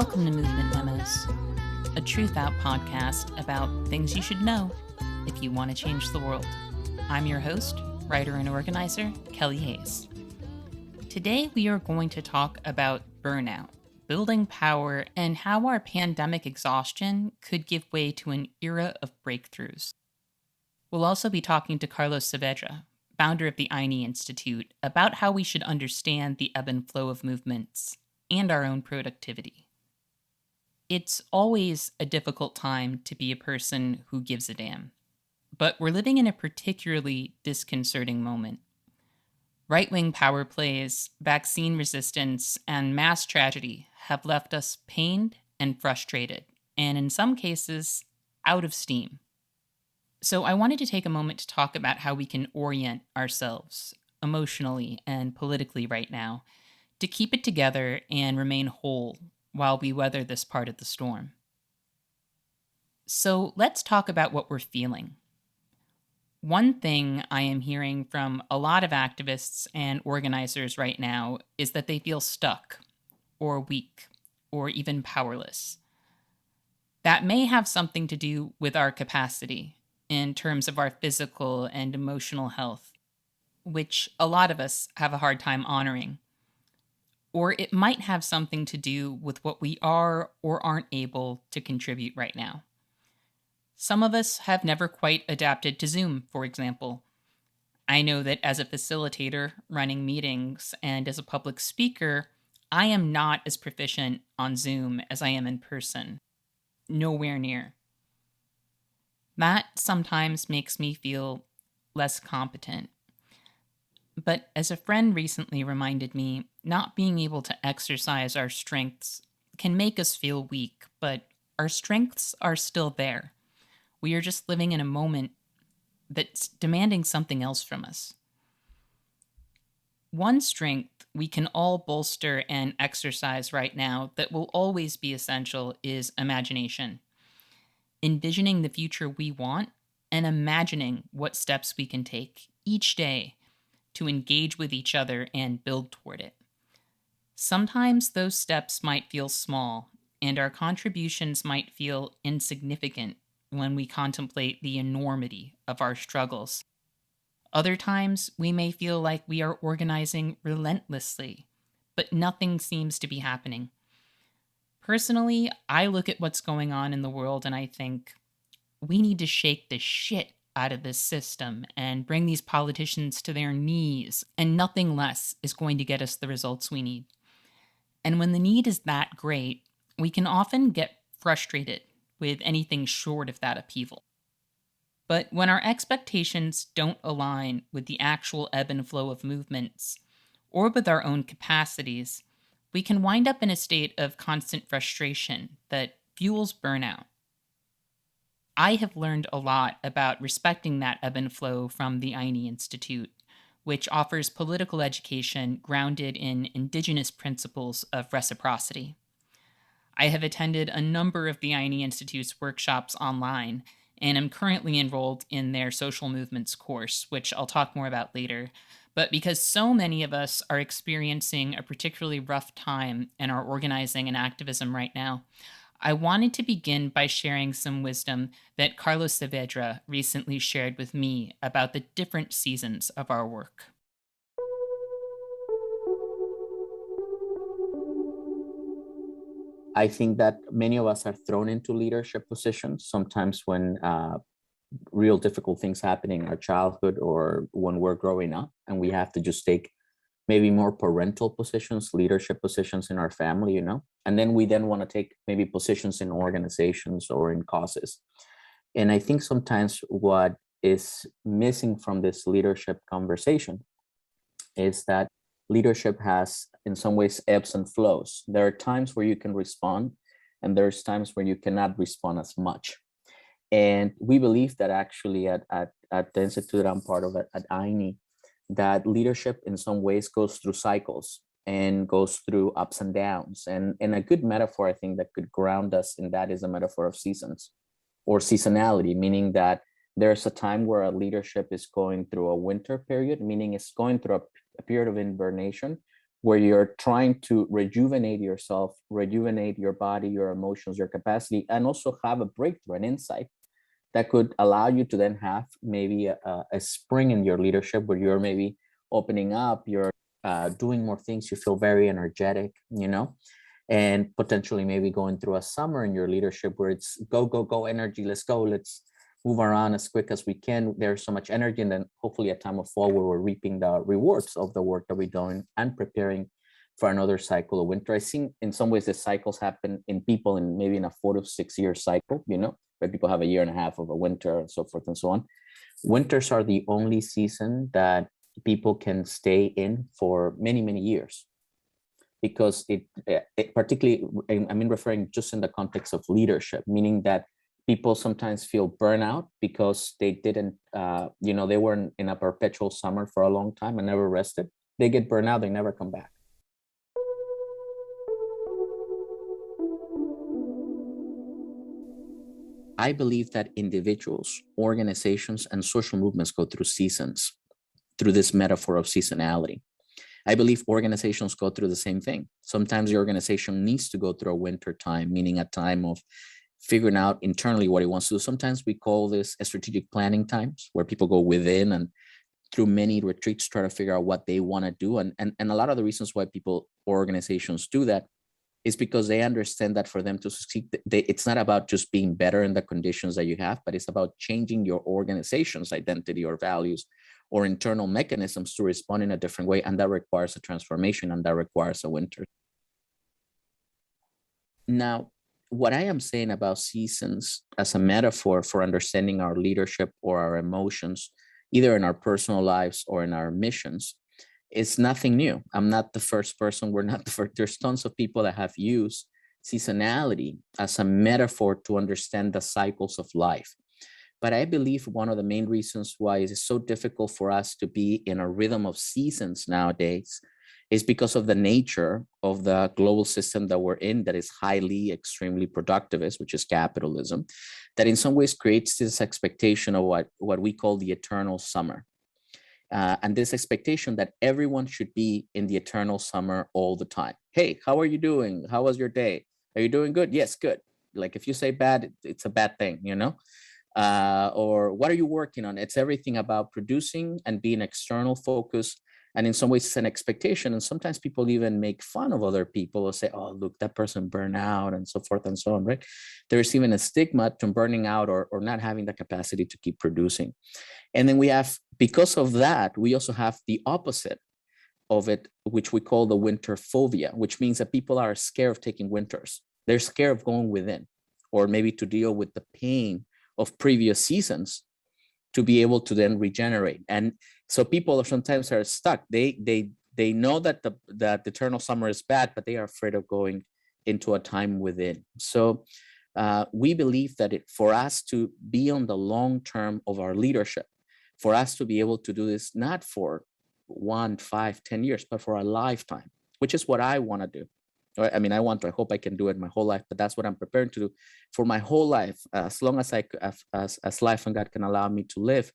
Welcome to Movement Memos, a TRUTHOUT podcast about things you should know if you want to change the world. I'm your host, writer and organizer, Kelly Hayes. Today we are going to talk about burnout, building power, and how our pandemic exhaustion could give way to an era of breakthroughs. We'll also be talking to Carlos Saavedra, founder of the INE Institute, about how we should understand the ebb and flow of movements and our own productivity. It's always a difficult time to be a person who gives a damn, but we're living in a particularly disconcerting moment. Right-wing power plays, vaccine resistance, and mass tragedy have left us pained and frustrated, and in some cases, out of steam. So I wanted to take a moment to talk about how we can orient ourselves emotionally and politically right now to keep it together and remain whole while we weather this part of the storm. So let's talk about what we're feeling. One thing I am hearing from a lot of activists and organizers right now is that they feel stuck, or weak, or even powerless. That may have something to do with our capacity in terms of our physical and emotional health, which a lot of us have a hard time honoring. Or it might have something to do with what we are or aren't able to contribute right now. Some of us have never quite adapted to Zoom, for example. I know that as a facilitator running meetings and as a public speaker, I am not as proficient on Zoom as I am in person. Nowhere near. That sometimes makes me feel less competent. But as a friend recently reminded me, not being able to exercise our strengths can make us feel weak, but our strengths are still there. We are just living in a moment that's demanding something else from us. One strength we can all bolster and exercise right now that will always be essential is imagination. Envisioning the future we want and imagining what steps we can take each day to engage with each other and build toward it. Sometimes those steps might feel small, and our contributions might feel insignificant when we contemplate the enormity of our struggles. Other times, we may feel like we are organizing relentlessly, but nothing seems to be happening. Personally, I look at what's going on in the world and I think, we need to shake the shit out of this system and bring these politicians to their knees, and nothing less is going to get us the results we need. And when the need is that great, we can often get frustrated with anything short of that upheaval. But when our expectations don't align with the actual ebb and flow of movements, or with our own capacities, we can wind up in a state of constant frustration that fuels burnout. I have learned a lot about respecting that ebb and flow from the INE Institute, which offers political education grounded in indigenous principles of reciprocity. I have attended a number of the INE Institute's workshops online, and am currently enrolled in their social movements course, which I'll talk more about later. But because so many of us are experiencing a particularly rough time in our organizing and activism right now, I wanted to begin by sharing some wisdom that Carlos Saavedra recently shared with me about the different seasons of our work. I think that many of us are thrown into leadership positions, sometimes when real difficult things happen in our childhood or when we're growing up, and we have to just take maybe more parental positions, leadership positions in our family, and then we want to take maybe positions in organizations or in causes. And I think sometimes what is missing from this leadership conversation is that leadership has, in some ways, ebbs and flows. There are times where you can respond, and there's times where you cannot respond as much. And we believe that actually at the Institute I'm part of, at INE, that leadership in some ways goes through cycles and goes through ups and downs. And a good metaphor, I think, that could ground us in that is a metaphor of seasons or seasonality, meaning that there's a time where a leadership is going through a winter period, meaning it's going through a period of hibernation, where you're trying to rejuvenate yourself, rejuvenate your body, your emotions, your capacity, and also have a breakthrough, an insight that could allow you to then have maybe a spring in your leadership where you're maybe opening up, you're doing more things, you feel very energetic, and potentially maybe going through a summer in your leadership where it's go, go, go energy, let's go, let's move around as quick as we can. There's so much energy. And then hopefully a time of fall where we're reaping the rewards of the work that we're doing and preparing for another cycle of winter. I think in some ways the cycles happen in people in maybe in a 4 to 6 year cycle, where people have a year and a half of a winter and so forth and so on. Winters are the only season that people can stay in for many, many years, because it particularly, I mean, referring just in the context of leadership, meaning that people sometimes feel burnout because they didn't, they weren't in a perpetual summer for a long time and never rested. They get burnout, they never come back. I believe that individuals, organizations, and social movements go through seasons, through this metaphor of seasonality. I believe organizations go through the same thing. Sometimes the organization needs to go through a winter time, meaning a time of figuring out internally what it wants to do. Sometimes we call this a strategic planning times, where people go within and through many retreats try to figure out what they want to do. And a lot of the reasons why people or organizations do that is because they understand that for them to succeed, it's not about just being better in the conditions that you have, but it's about changing your organization's identity or values or internal mechanisms to respond in a different way. And that requires a transformation, and that requires a winter. Now, what I am saying about seasons as a metaphor for understanding our leadership or our emotions, either in our personal lives or in our missions, is nothing new. I'm not the first person. We're not the first. There's tons of people that have used seasonality as a metaphor to understand the cycles of life. But I believe one of the main reasons why it is so difficult for us to be in a rhythm of seasons nowadays is because of the nature of the global system that we're in, that is highly, extremely productivist, which is capitalism, that in some ways creates this expectation of what we call the eternal summer. And this expectation that everyone should be in the eternal summer all the time. Hey, how are you doing? How was your day? Are you doing good? Yes, good. Like if you say bad, it's a bad thing, or what are you working on? It's everything about producing and being external focused. And in some ways, it's an expectation. And sometimes people even make fun of other people or say, oh, look, that person burned out and so forth and so on, right? There's even a stigma to burning out or not having the capacity to keep producing. And then we have, because of that, we also have the opposite of it, which we call the winter phobia, which means that people are scared of taking winters. They're scared of going within, or maybe to deal with the pain of previous seasons to be able to then regenerate. And so people are sometimes stuck. They know that the eternal summer is bad, but they are afraid of going into a time within. So we believe that for us to be on the long term of our leadership, for us to be able to do this, not for 1, 5, 10 years, but for a lifetime, which is what I want to do. I mean, I hope I can do it my whole life, but that's what I'm preparing to do for my whole life, as long as as life and God can allow me to live.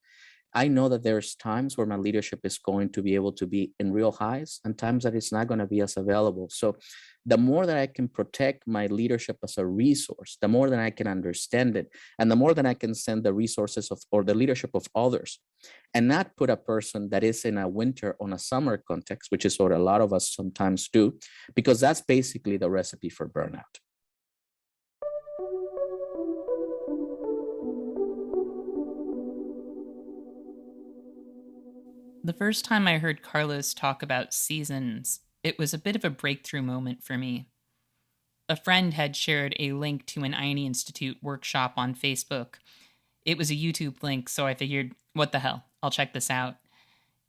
I know that there's times where my leadership is going to be able to be in real highs and times that it's not going to be as available. So the more that I can protect my leadership as a resource, the more that I can understand it, and the more that I can send the resources of or the leadership of others, and not put a person that is in a winter on a summer context, which is what a lot of us sometimes do, because that's basically the recipe for burnout. The first time I heard Carlos talk about seasons, it was a bit of a breakthrough moment for me. A friend had shared a link to an INE Institute workshop on Facebook. It was a YouTube link, so I figured, what the hell, I'll check this out.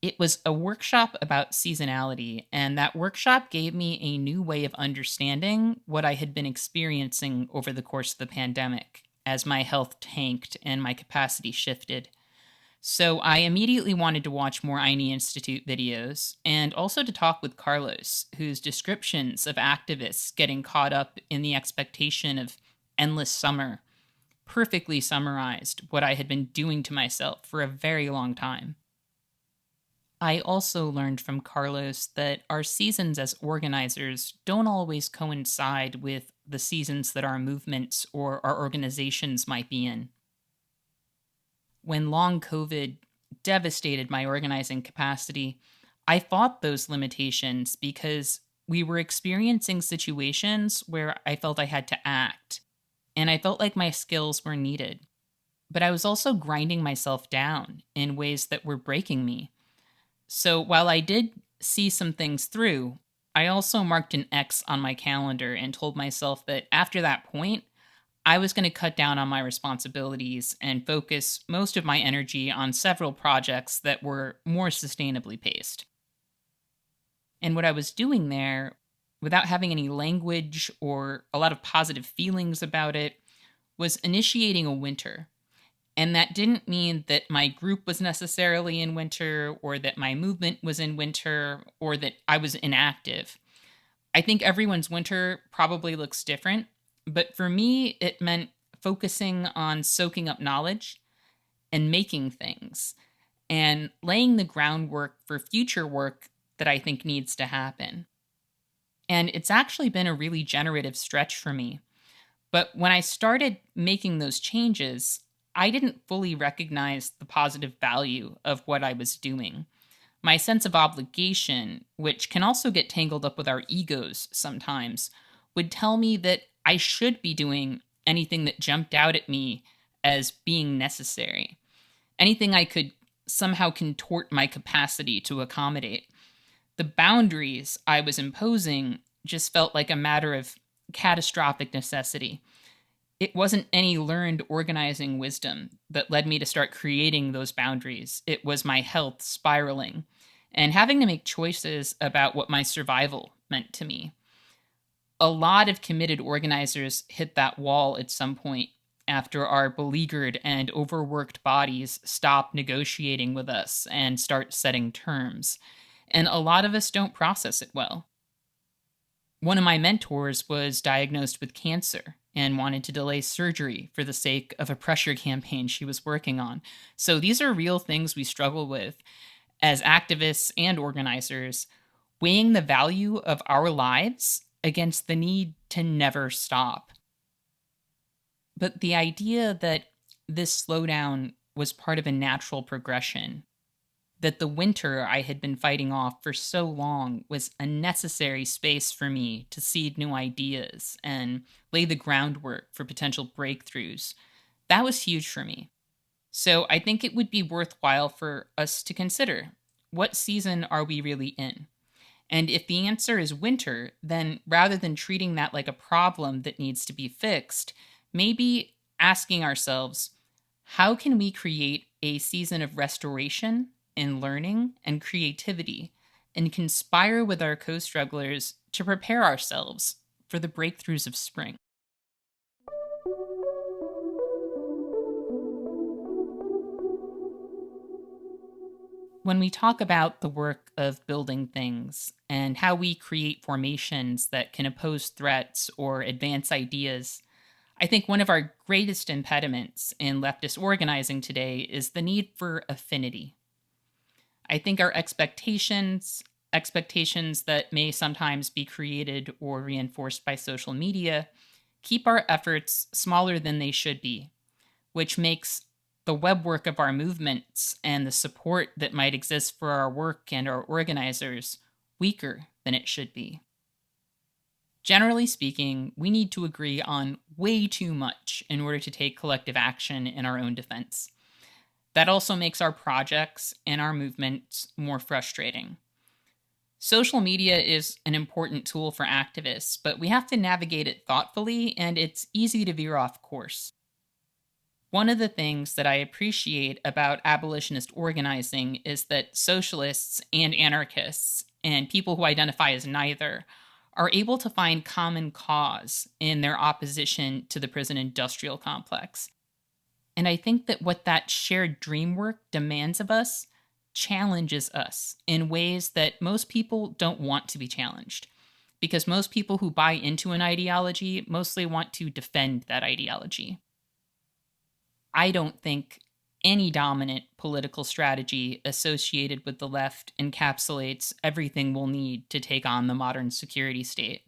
It was a workshop about seasonality, and that workshop gave me a new way of understanding what I had been experiencing over the course of the pandemic, as my health tanked and my capacity shifted. So I immediately wanted to watch more INE Institute videos, and also to talk with Carlos, whose descriptions of activists getting caught up in the expectation of endless summer perfectly summarized what I had been doing to myself for a very long time. I also learned from Carlos that our seasons as organizers don't always coincide with the seasons that our movements or our organizations might be in. When long COVID devastated my organizing capacity, I fought those limitations because we were experiencing situations where I felt I had to act, and I felt like my skills were needed. But I was also grinding myself down in ways that were breaking me. So while I did see some things through, I also marked an X on my calendar and told myself that after that point, I was going to cut down on my responsibilities and focus most of my energy on several projects that were more sustainably paced. And what I was doing there, without having any language or a lot of positive feelings about it, was initiating a winter. And that didn't mean that my group was necessarily in winter or that my movement was in winter or that I was inactive. I think everyone's winter probably looks different, but for me, it meant focusing on soaking up knowledge and making things and laying the groundwork for future work that I think needs to happen. And it's actually been a really generative stretch for me. But when I started making those changes, I didn't fully recognize the positive value of what I was doing. My sense of obligation, which can also get tangled up with our egos sometimes, would tell me that I should be doing anything that jumped out at me as being necessary, anything I could somehow contort my capacity to accommodate. The boundaries I was imposing just felt like a matter of catastrophic necessity. It wasn't any learned organizing wisdom that led me to start creating those boundaries. It was my health spiraling and having to make choices about what my survival meant to me. A lot of committed organizers hit that wall at some point after our beleaguered and overworked bodies stop negotiating with us and start setting terms. And a lot of us don't process it well. One of my mentors was diagnosed with cancer and wanted to delay surgery for the sake of a pressure campaign she was working on. So these are real things we struggle with as activists and organizers, weighing the value of our lives against the need to never stop. But the idea that this slowdown was part of a natural progression, that the winter I had been fighting off for so long was a necessary space for me to seed new ideas and lay the groundwork for potential breakthroughs, that was huge for me. So I think it would be worthwhile for us to consider, what season are we really in? And if the answer is winter, then rather than treating that like a problem that needs to be fixed, maybe asking ourselves, how can we create a season of restoration and learning and creativity and conspire with our co strugglers to prepare ourselves for the breakthroughs of spring? When we talk about the work of building things and how we create formations that can oppose threats or advance ideas, I think one of our greatest impediments in leftist organizing today is the need for affinity. I think our expectations that may sometimes be created or reinforced by social media, keep our efforts smaller than they should be, which makes the web work of our movements and the support that might exist for our work and our organizers weaker than it should be. Generally speaking, we need to agree on way too much in order to take collective action in our own defense. That also makes our projects and our movements more frustrating. Social media is an important tool for activists, but we have to navigate it thoughtfully, and it's easy to veer off course. One of the things that I appreciate about abolitionist organizing is that socialists and anarchists, and people who identify as neither, are able to find common cause in their opposition to the prison industrial complex. And I think that what that shared dream work demands of us challenges us in ways that most people don't want to be challenged. Because most people who buy into an ideology mostly want to defend that ideology. I don't think any dominant political strategy associated with the left encapsulates everything we'll need to take on the modern security state.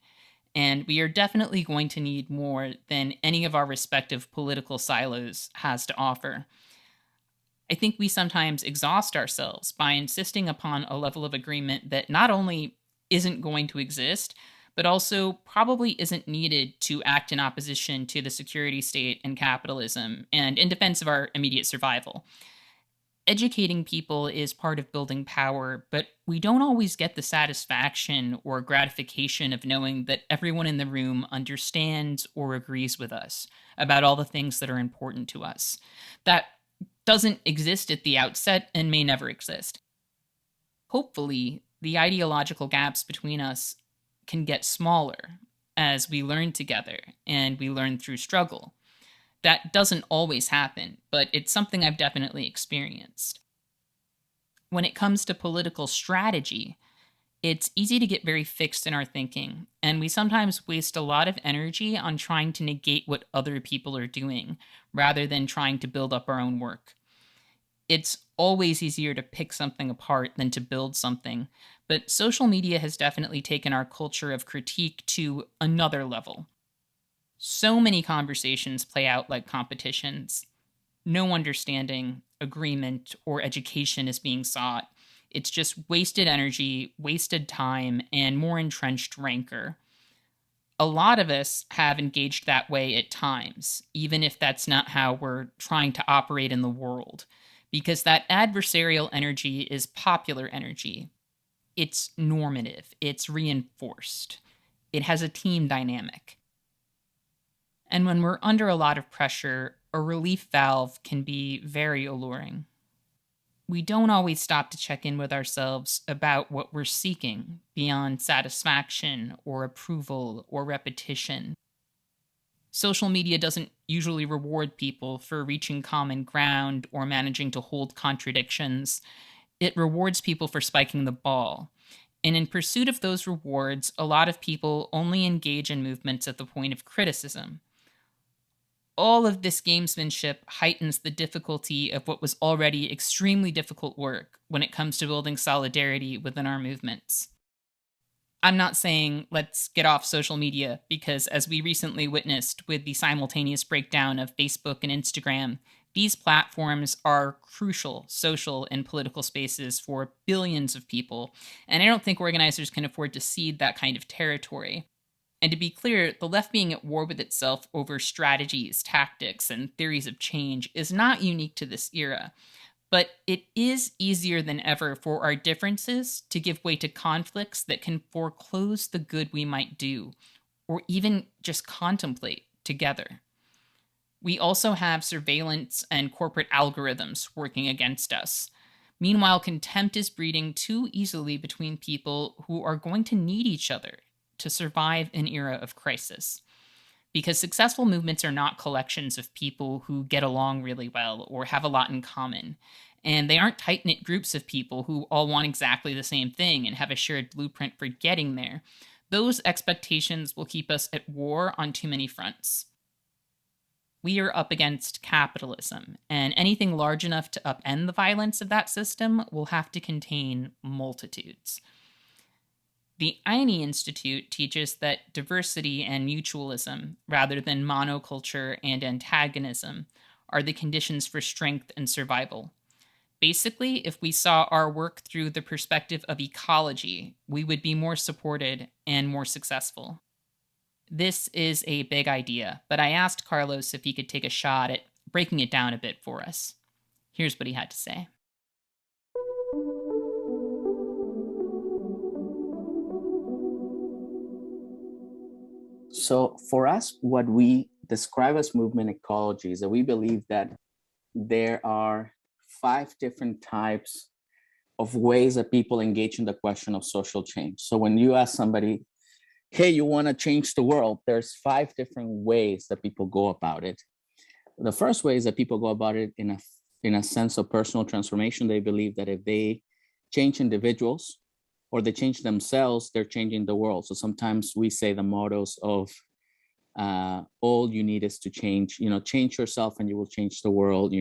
And we are definitely going to need more than any of our respective political silos has to offer. I think we sometimes exhaust ourselves by insisting upon a level of agreement that not only isn't going to exist, but also probably isn't needed to act in opposition to the security state and capitalism and in defense of our immediate survival. Educating people is part of building power, but we don't always get the satisfaction or gratification of knowing that everyone in the room understands or agrees with us about all the things that are important to us. That doesn't exist at the outset and may never exist. Hopefully, the ideological gaps between us can get smaller as we learn together and we learn through struggle. That doesn't always happen, but it's something I've definitely experienced. When it comes to political strategy, it's easy to get very fixed in our thinking, and we sometimes waste a lot of energy on trying to negate what other people are doing rather than trying to build up our own work. It's always easier to pick something apart than to build something, but social media has definitely taken our culture of critique to another level. So many conversations play out like competitions. No understanding, agreement, or education is being sought. It's just wasted energy, wasted time, and more entrenched rancor. A lot of us have engaged that way at times, even if that's not how we're trying to operate in the world, because that adversarial energy is popular energy. It's normative, it's reinforced, it has a team dynamic. And when we're under a lot of pressure, a relief valve can be very alluring. We don't always stop to check in with ourselves about what we're seeking beyond satisfaction or approval or repetition. Social media doesn't usually reward people for reaching common ground or managing to hold contradictions. It rewards people for spiking the ball. And in pursuit of those rewards, a lot of people only engage in movements at the point of criticism. All of this gamesmanship heightens the difficulty of what was already extremely difficult work when it comes to building solidarity within our movements. I'm not saying let's get off social media because, as we recently witnessed with the simultaneous breakdown of Facebook and Instagram, these platforms are crucial social and political spaces for billions of people, and I don't think organizers can afford to cede that kind of territory. And to be clear, the left being at war with itself over strategies, tactics, and theories of change is not unique to this era. But it is easier than ever for our differences to give way to conflicts that can foreclose the good we might do, or even just contemplate together. We also have surveillance and corporate algorithms working against us. Meanwhile, contempt is breeding too easily between people who are going to need each other to survive an era of crisis. Because successful movements are not collections of people who get along really well or have a lot in common. And they aren't tight knit groups of people who all want exactly the same thing and have a shared blueprint for getting there. Those expectations will keep us at war on too many fronts. We are up against capitalism, and anything large enough to upend the violence of that system will have to contain multitudes. The Eine Institute teaches that diversity and mutualism, rather than monoculture and antagonism, are the conditions for strength and survival. Basically, if we saw our work through the perspective of ecology, we would be more supported and more successful. This is a big idea, but I asked Carlos if he could take a shot at breaking it down a bit for us. Here's what he had to say. So for us, what we describe as movement ecology is that we believe that there are 5 different types of ways that people engage in the question of social change. So when you ask somebody, hey, you want to change the world, there's 5 different ways that people go about it. The first way is that people go about it in a sense of personal transformation. They believe that if they change individuals or they change themselves, they're changing the world. So sometimes we say the mottos of all you need is to change, change yourself and you will change the world,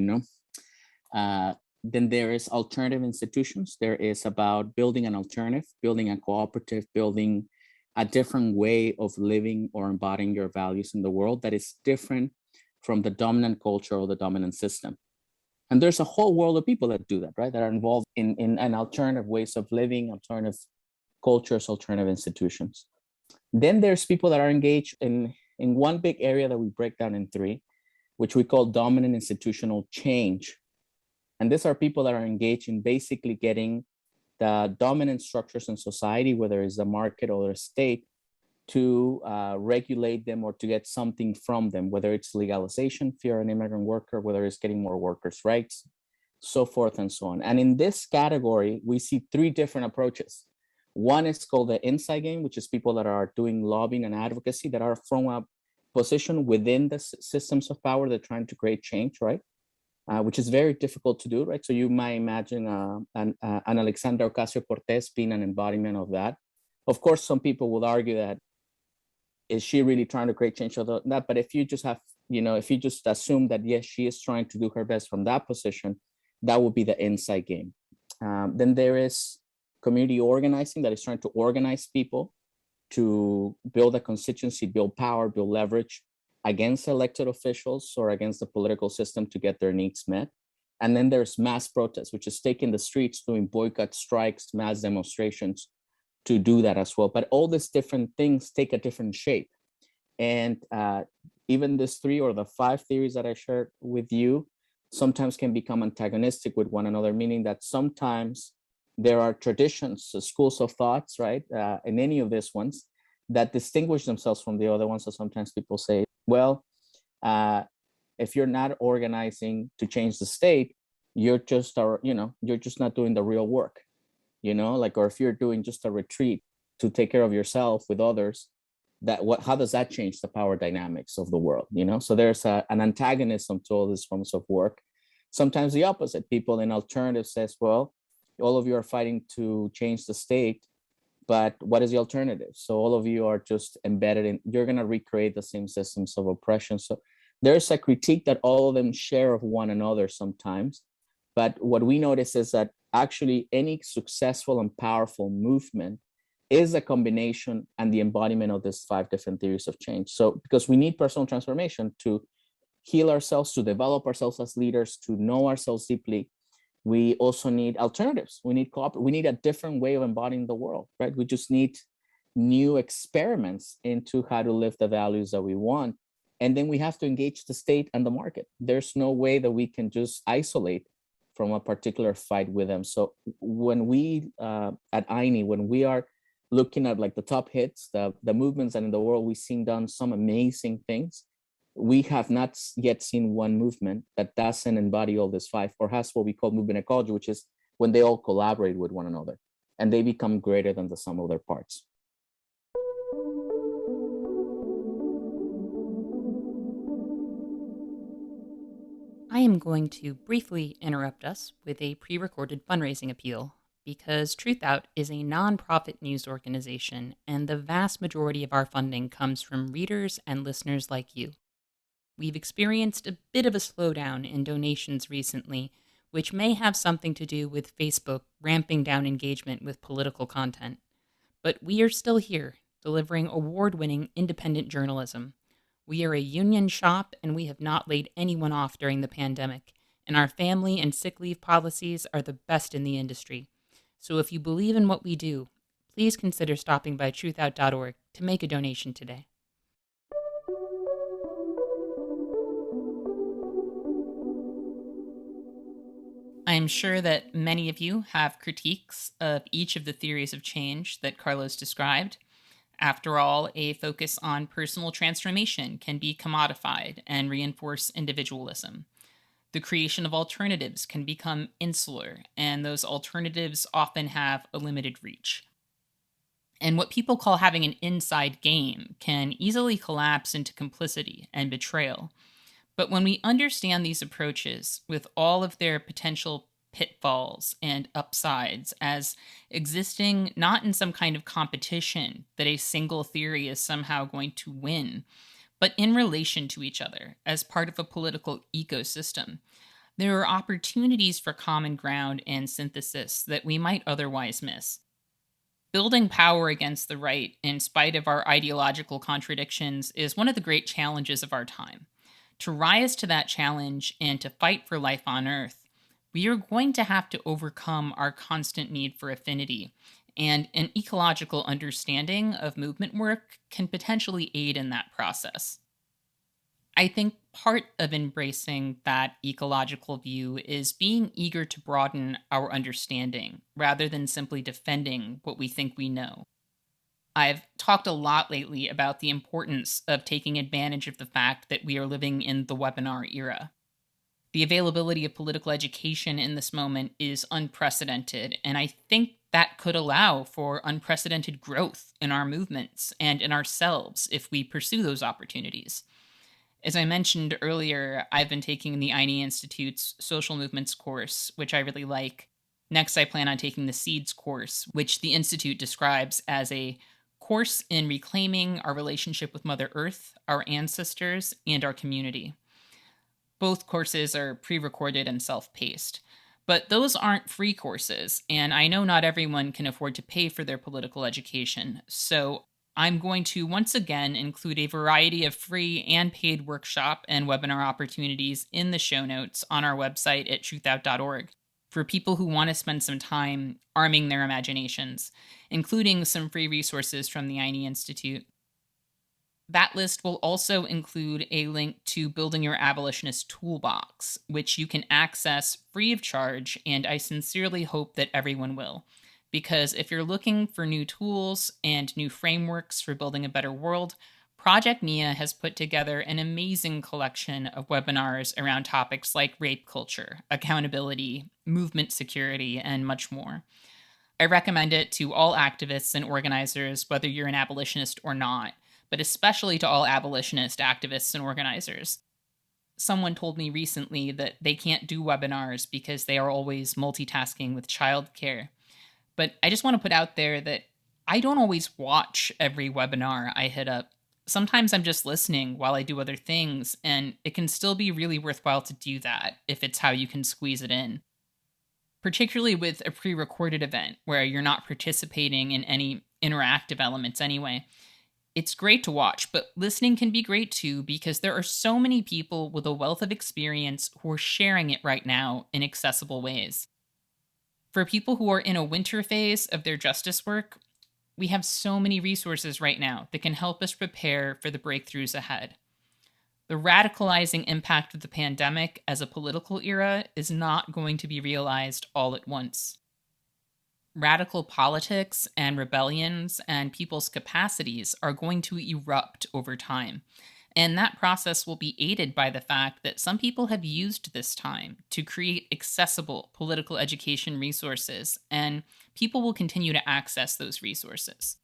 Then there is alternative institutions. There is about building an alternative, building a cooperative, building a different way of living or embodying your values in the world that is different from the dominant culture or the dominant system. And there's a whole world of people that do that, right? That are involved in an alternative ways of living, alternative cultures, alternative institutions. Then there's people that are engaged in one big area that we break down in three, which we call dominant institutional change. And these are people that are engaged in basically getting the dominant structures in society, whether it's the market or the state, to regulate them or to get something from them, whether it's legalization if you're an immigrant worker, whether it's getting more workers' rights, so forth and so on. And in this category, we see three different approaches. One is called the inside game, which is people that are doing lobbying and advocacy that are from a position within the systems of power. They're trying to create change, right? Which is very difficult to do, right? So you might imagine an Alexandra Ocasio-Cortez being an embodiment of that. Of course, some people would argue that, is she really trying to create change or that? But if you just have, if you just assume that, yes, she is trying to do her best from that position, that would be the inside game. Then there is community organizing that is trying to organize people to build a constituency, build power, build leverage against elected officials or against the political system to get their needs met. And then there's mass protests, which is taking the streets, doing boycott strikes, mass demonstrations to do that as well. But all these different things take a different shape. And even these three or the five theories that I shared with you sometimes can become antagonistic with one another, meaning that sometimes there are traditions, schools of thoughts, right, in any of these ones that distinguish themselves from the other ones. So sometimes people say, well, if you're not organizing to change the state, you're just not doing the real work, or if you're doing just a retreat to take care of yourself with others, how does that change the power dynamics of the world? So there's an antagonism to all these forms of work. Sometimes the opposite. People in alternative says, well, all of you are fighting to change the state, but what is the alternative? So all of you are just embedded in, you're going to recreate the same systems of oppression. So there's a critique that all of them share of one another sometimes. But what we notice is that actually any successful and powerful movement is a combination and the embodiment of these five different theories of change. So because we need personal transformation to heal ourselves, to develop ourselves as leaders, to know ourselves deeply, we also need alternatives. We need a different way of embodying the world, right? We just need new experiments into how to live the values that we want. And then we have to engage the state and the market. There's no way that we can just isolate from a particular fight with them. So when we at INI, when we are looking at like the top hits, the movements that in the world we've seen done some amazing things, we have not yet seen one movement that doesn't embody all these five or has what we call movement ecology, which is when they all collaborate with one another and they become greater than the sum of their parts. I am going to briefly interrupt us with a pre-recorded fundraising appeal because TRUTHOUT is a nonprofit news organization and the vast majority of our funding comes from readers and listeners like you. We've experienced a bit of a slowdown in donations recently, which may have something to do with Facebook ramping down engagement with political content. But we are still here, delivering award-winning independent journalism. We are a union shop, and we have not laid anyone off during the pandemic, and our family and sick leave policies are the best in the industry. So if you believe in what we do, please consider stopping by truthout.org to make a donation today. I'm sure that many of you have critiques of each of the theories of change that Carlos described. After all, a focus on personal transformation can be commodified and reinforce individualism. The creation of alternatives can become insular, and those alternatives often have a limited reach. And what people call having an inside game can easily collapse into complicity and betrayal. But when we understand these approaches with all of their potential pitfalls and upsides as existing not in some kind of competition that a single theory is somehow going to win, but in relation to each other as part of a political ecosystem, There are opportunities for common ground and synthesis that we might otherwise miss. Building power against the right, in spite of our ideological contradictions, is one of the great challenges of our time. To rise to that challenge and to fight for life on Earth, we are going to have to overcome our constant need for affinity, and an ecological understanding of movement work can potentially aid in that process. I think part of embracing that ecological view is being eager to broaden our understanding rather than simply defending what we think we know. I've talked a lot lately about the importance of taking advantage of the fact that we are living in the webinar era. The availability of political education in this moment is unprecedented, and I think that could allow for unprecedented growth in our movements and in ourselves if we pursue those opportunities. As I mentioned earlier, I've been taking the INE Institute's Social Movements course, which I really like. Next, I plan on taking the SEEDS course, which the Institute describes as a course in reclaiming our relationship with Mother Earth, our ancestors, and our community. Both courses are pre recorded and self paced. But those aren't free courses, and I know not everyone can afford to pay for their political education, so I'm going to once again include a variety of free and paid workshop and webinar opportunities in the show notes on our website at truthout.org for people who want to spend some time arming their imaginations, including some free resources from the INE Institute. That list will also include a link to Building Your Abolitionist Toolbox, which you can access free of charge, and I sincerely hope that everyone will. Because if you're looking for new tools and new frameworks for building a better world, Project Nia has put together an amazing collection of webinars around topics like rape culture, accountability, movement security, and much more. I recommend it to all activists and organizers, whether you're an abolitionist or not, but especially to all abolitionist activists and organizers. Someone told me recently that they can't do webinars because they are always multitasking with childcare. But I just want to put out there that I don't always watch every webinar I hit up. Sometimes I'm just listening while I do other things, and it can still be really worthwhile to do that if it's how you can squeeze it in. Particularly with a pre recorded event where you're not participating in any interactive elements anyway. It's great to watch, but listening can be great too because there are so many people with a wealth of experience who are sharing it right now in accessible ways. For people who are in a winter phase of their justice work, we have so many resources right now that can help us prepare for the breakthroughs ahead. The radicalizing impact of the pandemic as a political era is not going to be realized all at once. Radical politics and rebellions and people's capacities are going to erupt over time. And that process will be aided by the fact that some people have used this time to create accessible political education resources, and people will continue to access those resources.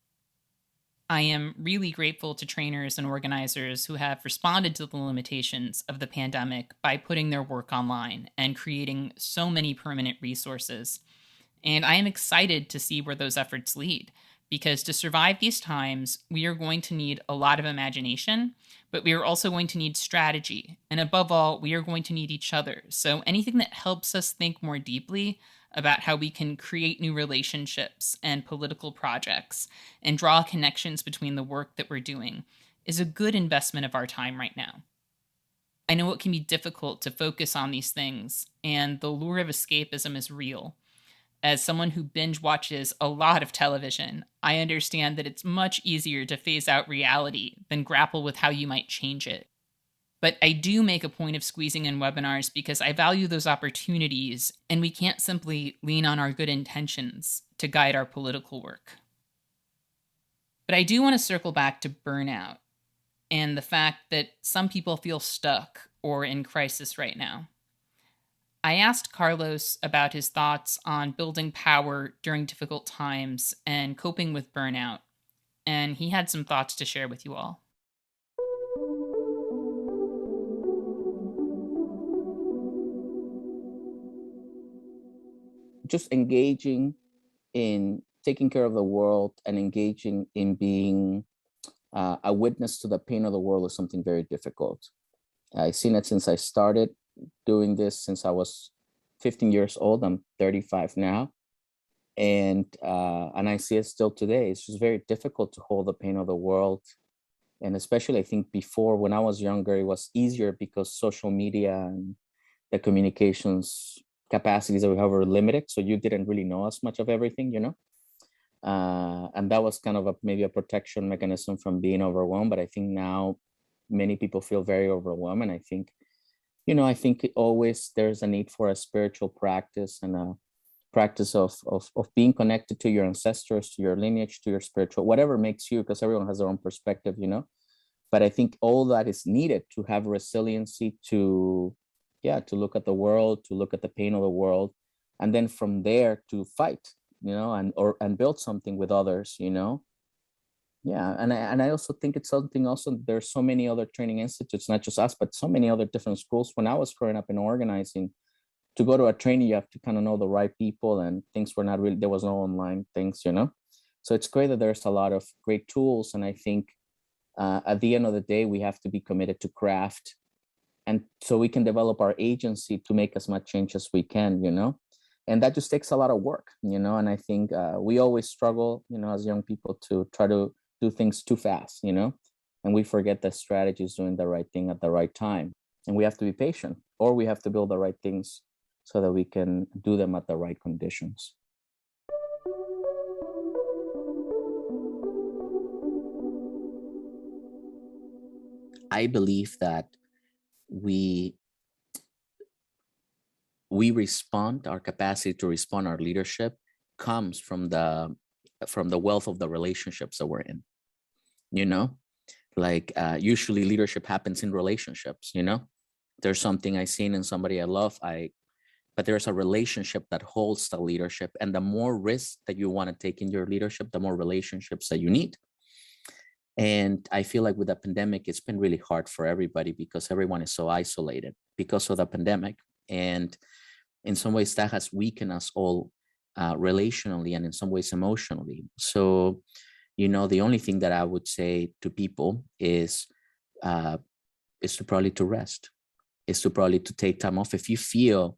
I am really grateful to trainers and organizers who have responded to the limitations of the pandemic by putting their work online and creating so many permanent resources. And I am excited to see where those efforts lead, because to survive these times, we are going to need a lot of imagination, but we are also going to need strategy. And above all, we are going to need each other. So anything that helps us think more deeply about how we can create new relationships and political projects and draw connections between the work that we're doing is a good investment of our time right now. I know it can be difficult to focus on these things, and the lure of escapism is real. As someone who binge watches a lot of television, I understand that it's much easier to phase out reality than grapple with how you might change it. But I do make a point of squeezing in webinars because I value those opportunities, and we can't simply lean on our good intentions to guide our political work. But I do want to circle back to burnout and the fact that some people feel stuck or in crisis right now. I asked Carlos about his thoughts on building power during difficult times and coping with burnout, and he had some thoughts to share with you all. Just engaging in taking care of the world and engaging in being a witness to the pain of the world is something very difficult. I've seen it since I started. doing this since I was 15 years old. I'm 35 now, and I see it still today. It's just very difficult to hold the pain of the world, and especially I think before, when I was younger, it was easier because social media and the communications capacities that we have were limited, so you didn't really know as much of everything, and that was kind of maybe a protection mechanism from being overwhelmed. But I think now many people feel very overwhelmed, and I think always there's a need for a spiritual practice and a practice of being connected to your ancestors, to your lineage, to your spiritual, whatever makes you, because everyone has their own perspective, but I think all that is needed to have resiliency to, yeah, to look at the world, to look at the pain of the world, and then from there to fight, and build something with others, yeah. And I also think it's something also, there's so many other training institutes, not just us, but so many other different schools. When I was growing up in organizing, to go to a training, you have to kind of know the right people, and things were not really, there was no online things, so it's great that there's a lot of great tools. And I think at the end of the day, we have to be committed to craft, and so we can develop our agency to make as much change as we can, and that just takes a lot of work, and I think we always struggle, as young people, to try to do things too fast, and we forget that strategy is doing the right thing at the right time, and we have to be patient, or we have to build the right things so that we can do them at the right conditions. I believe that we respond, our capacity to respond, our leadership comes from the wealth of the relationships that we're in, like usually leadership happens in relationships, there's something I seen in somebody I love, but there's a relationship that holds the leadership, and the more risk that you want to take in your leadership, the more relationships that you need. And I feel like with the pandemic, it's been really hard for everybody because everyone is so isolated because of the pandemic. And in some ways that has weakened us all relationally, and in some ways emotionally. So, the only thing that I would say to people is to probably to rest, is to probably to take time off. If you feel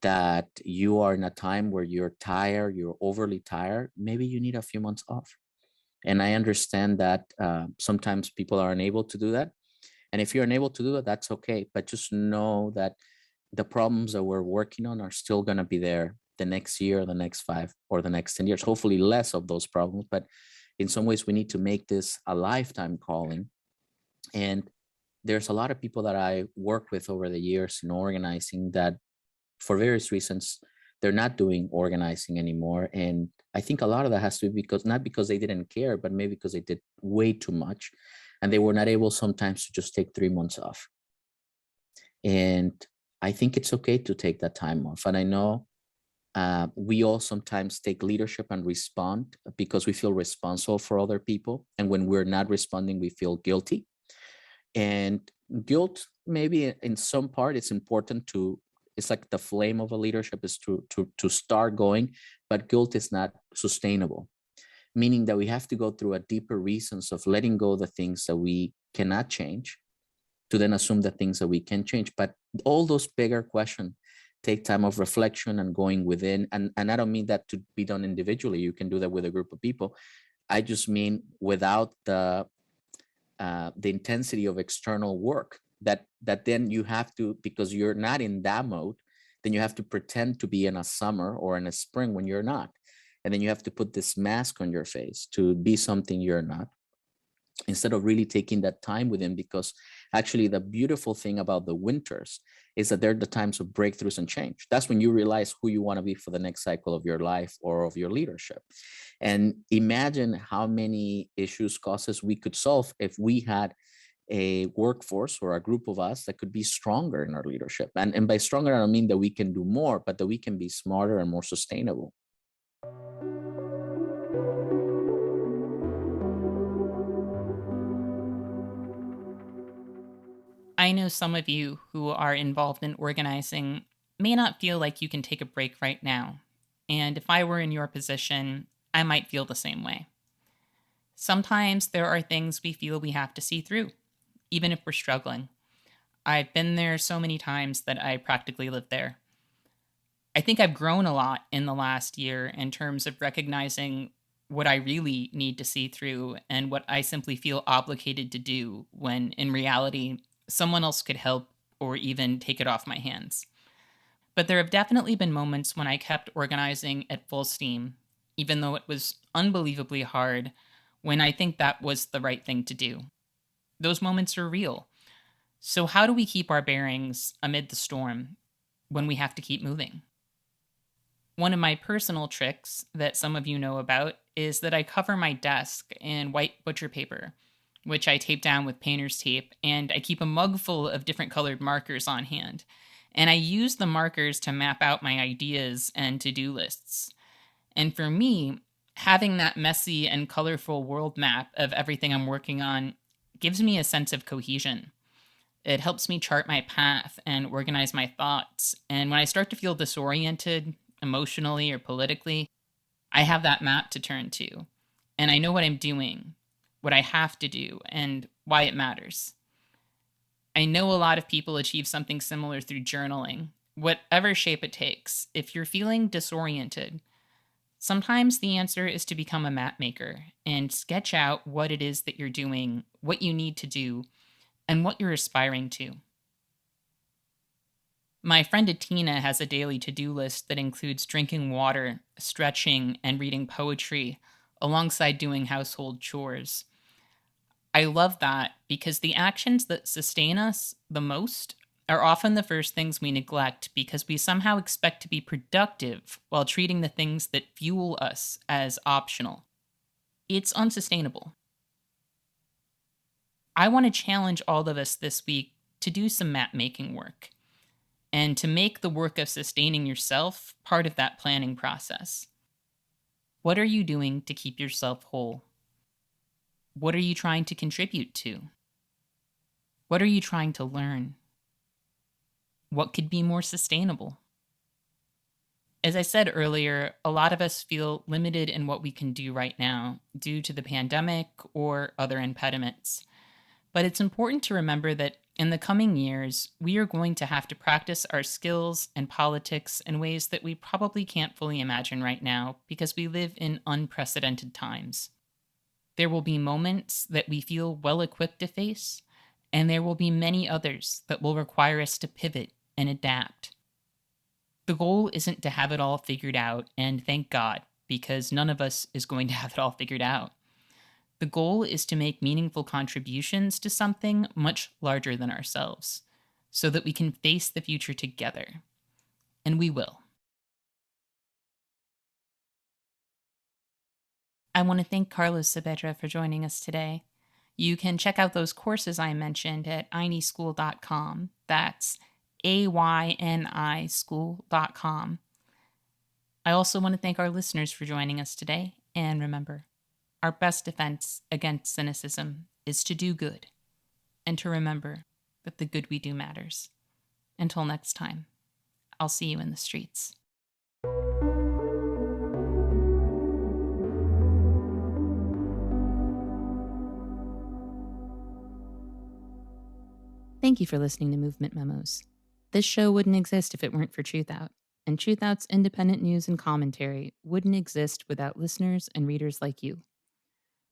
that you are in a time where you're tired, you're overly tired, maybe you need a few months off. And I understand that sometimes people are unable to do that. And if you're unable to do that, that's okay. But just know that the problems that we're working on are still going to be there the next year, the next 5, or the next 10 years, hopefully less of those problems. But in some ways, we need to make this a lifetime calling. And there's a lot of people that I work with over the years in organizing that for various reasons, they're not doing organizing anymore. And I think a lot of that has to be not because they didn't care, but maybe because they did way too much, and they were not able sometimes to just take 3 months off. And I think it's okay to take that time off. And I know we all sometimes take leadership and respond because we feel responsible for other people. And when we're not responding, we feel guilty. And guilt, maybe in some part, it's important to, it's like the flame of a leadership is to start going, but guilt is not sustainable, meaning that we have to go through a deeper reasons of letting go of the things that we cannot change, to then assume the things that we can change. But all those bigger questions take time of reflection and going within. And I don't mean that to be done individually. You can do that with a group of people. I just mean without the intensity of external work that then you have to, because you're not in that mode, then you have to pretend to be in a summer or in a spring when you're not. And then you have to put this mask on your face to be something you're not, instead of really taking that time with him. Because actually the beautiful thing about the winters is that they're the times of breakthroughs and change. That's when you realize who you want to be for the next cycle of your life or of your leadership. And imagine how many issues, causes we could solve if we had a workforce or a group of us that could be stronger in our leadership. And by stronger, I don't mean that we can do more, but that we can be smarter and more sustainable. I know some of you who are involved in organizing may not feel like you can take a break right now. And if I were in your position, I might feel the same way. Sometimes there are things we feel we have to see through, even if we're struggling. I've been there so many times that I practically live there. I think I've grown a lot in the last year in terms of recognizing what I really need to see through and what I simply feel obligated to do when in reality, someone else could help or even take it off my hands. But there have definitely been moments when I kept organizing at full steam, even though it was unbelievably hard, when I think that was the right thing to do. Those moments are real. So, how do we keep our bearings amid the storm when we have to keep moving? One of my personal tricks that some of you know about is that I cover my desk in white butcher paper, which I tape down with painter's tape, and I keep a mug full of different colored markers on hand. And I use the markers to map out my ideas and to do lists. And for me, having that messy and colorful world map of everything I'm working on gives me a sense of cohesion. It helps me chart my path and organize my thoughts. And when I start to feel disoriented emotionally or politically, I have that map to turn to. And I know what I'm doing, what I have to do, and why it matters. I know a lot of people achieve something similar through journaling, whatever shape it takes. If you're feeling disoriented, sometimes the answer is to become a map maker and sketch out what it is that you're doing, what you need to do, and what you're aspiring to. My friend Atina has a daily to do list that includes drinking water, stretching, and reading poetry, alongside doing household chores. I love that because the actions that sustain us the most are often the first things we neglect because we somehow expect to be productive while treating the things that fuel us as optional. It's unsustainable. I want to challenge all of us this week to do some map making work and to make the work of sustaining yourself part of that planning process. What are you doing to keep yourself whole? What are you trying to contribute to? What are you trying to learn? What could be more sustainable? As I said earlier, a lot of us feel limited in what we can do right now due to the pandemic or other impediments. But it's important to remember that in the coming years, we are going to have to practice our skills and politics in ways that we probably can't fully imagine right now because we live in unprecedented times. There will be moments that we feel well equipped to face, and there will be many others that will require us to pivot and adapt. The goal isn't to have it all figured out, and thank God, because none of us is going to have it all figured out. The goal is to make meaningful contributions to something much larger than ourselves, so that we can face the future together. And we will. I want to thank Carlos Saavedra for joining us today. You can check out those courses I mentioned at ainischool.com. That's AYNIschool.com. I also want to thank our listeners for joining us today. And remember, our best defense against cynicism is to do good and to remember that the good we do matters. Until next time, I'll see you in the streets. Thank you for listening to Movement Memos. This show wouldn't exist if it weren't for TRUTHOUT, and TRUTHOUT's independent news and commentary wouldn't exist without listeners and readers like you.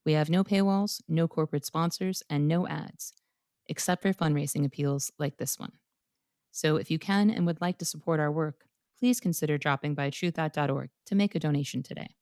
We have no paywalls, no corporate sponsors, and no ads, except for fundraising appeals like this one. So if you can and would like to support our work, please consider dropping by truthout.org to make a donation today.